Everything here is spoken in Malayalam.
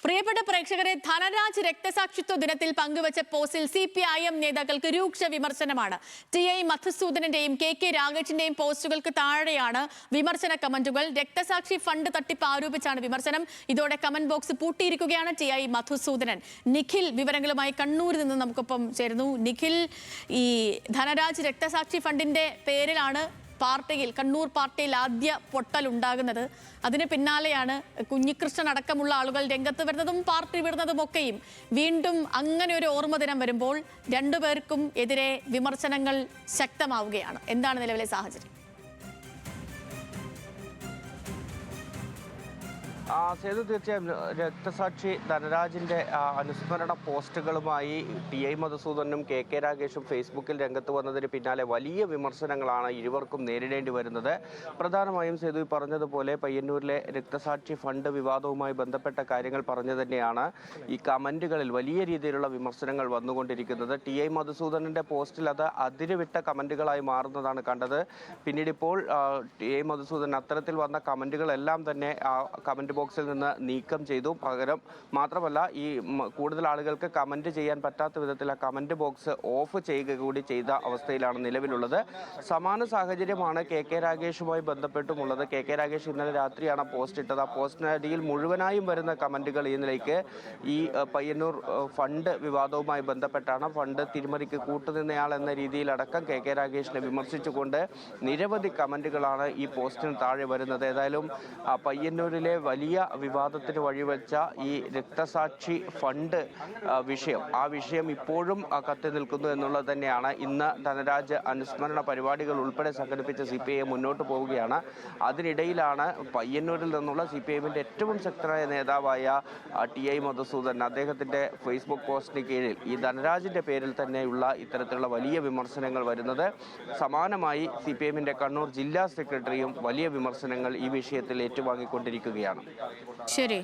പ്രിയപ്പെട്ട പ്രേക്ഷകരെ, ധനരാജ് രക്തസാക്ഷിത്വ ദിനത്തിൽ പങ്കുവച്ച പോസ്റ്റിൽ CPIM നേതാക്കൾക്ക് രൂക്ഷ വിമർശനമാണ്. TI മധുസൂദനന്റെയും KK രാഗേഷിന്റെയും പോസ്റ്റുകൾക്ക് താഴെയാണ് വിമർശന കമന്റുകൾ. രക്തസാക്ഷി ഫണ്ട് തട്ടിപ്പ് ആരോപിച്ചാണ് വിമർശനം. ഇതോടെ കമന്റ് ബോക്സ് പൂട്ടിയിരിക്കുകയാണ്. TI മധുസൂദനൻ. നിഖിൽ വിവരങ്ങളുമായി കണ്ണൂരിൽ നിന്ന് നമുക്കൊപ്പം ചേരുന്നു. നിഖിൽ, ഈ ധനരാജ് രക്തസാക്ഷി ഫണ്ടിന്റെ പേരിലാണ് കണ്ണൂർ പാർട്ടിയിൽ ആദ്യ പൊട്ടലുണ്ടാകുന്നത്. അതിന് പിന്നാലെയാണ് കുഞ്ഞികൃഷ്ണൻ അടക്കമുള്ള ആളുകൾ രംഗത്ത് വരുന്നതും പാർട്ടി വിടുന്നതും ഒക്കെയും. വീണ്ടും അങ്ങനെ ഒരു ഓർമ്മ ദിനം വരുമ്പോൾ രണ്ടുപേർക്കും എതിരെ വിമർശനങ്ങൾ ശക്തമാവുകയാണ്. എന്താണ് നിലവിലെ സാഹചര്യം? സേതു, തീർച്ചയായും രക്തസാക്ഷി ധനരാജിന്റെ അനുസ്മരണ പോസ്റ്റുകളുമായി TI മധുസൂദനും KK രാഗേഷും ഫേസ്ബുക്കിൽ രംഗത്ത് വന്നതിന് പിന്നാലെ വലിയ വിമർശനങ്ങളാണ് ഇരുവർക്കും നേരിടേണ്ടി വരുന്നത്. പ്രധാനമായും സേതു പറഞ്ഞതുപോലെ പയ്യന്നൂരിലെ രക്തസാക്ഷി ഫണ്ട് വിവാദവുമായി ബന്ധപ്പെട്ട കാര്യങ്ങൾ പറഞ്ഞു തന്നെയാണ് ഈ കമന്റുകളിൽ വലിയ രീതിയിലുള്ള വിമർശനങ്ങൾ വന്നുകൊണ്ടിരിക്കുന്നത്. TI മധുസൂദനന്റെ പോസ്റ്റിൽ അത് അതിരുവിട്ട കമന്റുകളായി മാറുന്നതാണ് കണ്ടത്. പിന്നീട് ഇപ്പോൾ TI മധുസൂദനൻ അത്തരത്തിൽ വന്ന കമന്റുകളെല്ലാം തന്നെ കമന്റ് ബോക്സിൽ നിന്ന് നീക്കം ചെയ്തു. പകരം മാത്രമല്ല, ഈ കൂടുതൽ ആളുകൾക്ക് കമന്റ് ചെയ്യാൻ പറ്റാത്ത വിധത്തിൽ ആ കമന്റ് ബോക്സ് ഓഫ് ചെയ്യുക കൂടി ചെയ്ത അവസ്ഥയിലാണ് നിലവിലുള്ളത്. സമാന സാഹചര്യമാണ് KK രാഗേഷുമായി ബന്ധപ്പെട്ടുമുള്ളത്. KK രാഗേഷ് ഇന്നലെ രാത്രിയാണ് പോസ്റ്റ് ഇട്ടത്. ആ പോസ്റ്റിനടിയിൽ മുഴുവനായും വരുന്ന കമന്റുകൾ ഈ നിലയ്ക്ക് ഈ പയ്യന്നൂർ ഫണ്ട് വിവാദവുമായി ബന്ധപ്പെട്ടാണ്. ഫണ്ട് തിരിമറിക്ക് കൂട്ടുനിന്നയാൾ എന്ന രീതിയിലടക്കം KK രാഗേഷിനെ വിമർശിച്ചുകൊണ്ട് നിരവധി കമന്റുകളാണ് ഈ പോസ്റ്റിന് താഴെ വരുന്നത്. ഏതായാലും പയ്യന്നൂരിലെ വലിയ വിവാദത്തിന് വഴിവെച്ച ഈ രക്തസാക്ഷി ഫണ്ട് വിഷയം ഇപ്പോഴും കത്തി നിൽക്കുന്നു എന്നുള്ളത് തന്നെയാണ്. ഇന്ന് ധനരാജ് അനുസ്മരണ പരിപാടികൾ ഉൾപ്പെടെ സംഘടിപ്പിച്ച CPIM മുന്നോട്ട് പോവുകയാണ്. അതിനിടയിലാണ് പയ്യന്നൂരിൽ നിന്നുള്ള CPIMന്റെ ഏറ്റവും ശക്തനായ നേതാവായ TI മധുസൂദനൻ അദ്ദേഹത്തിന്റെ ഫേസ്ബുക്ക് പോസ്റ്റിന് കീഴിൽ ഈ ധനരാജിന്റെ പേരിൽ തന്നെയുള്ള ഇത്തരത്തിലുള്ള വലിയ വിമർശനങ്ങൾ വരുന്നത്. സമാനമായി CPIMന്റെ കണ്ണൂർ ജില്ലാ സെക്രട്ടറിയും വലിയ വിമർശനങ്ങൾ ഈ വിഷയത്തിൽ ഏറ്റുവാങ്ങിക്കൊണ്ടിരിക്കുകയാണ്. ശരി.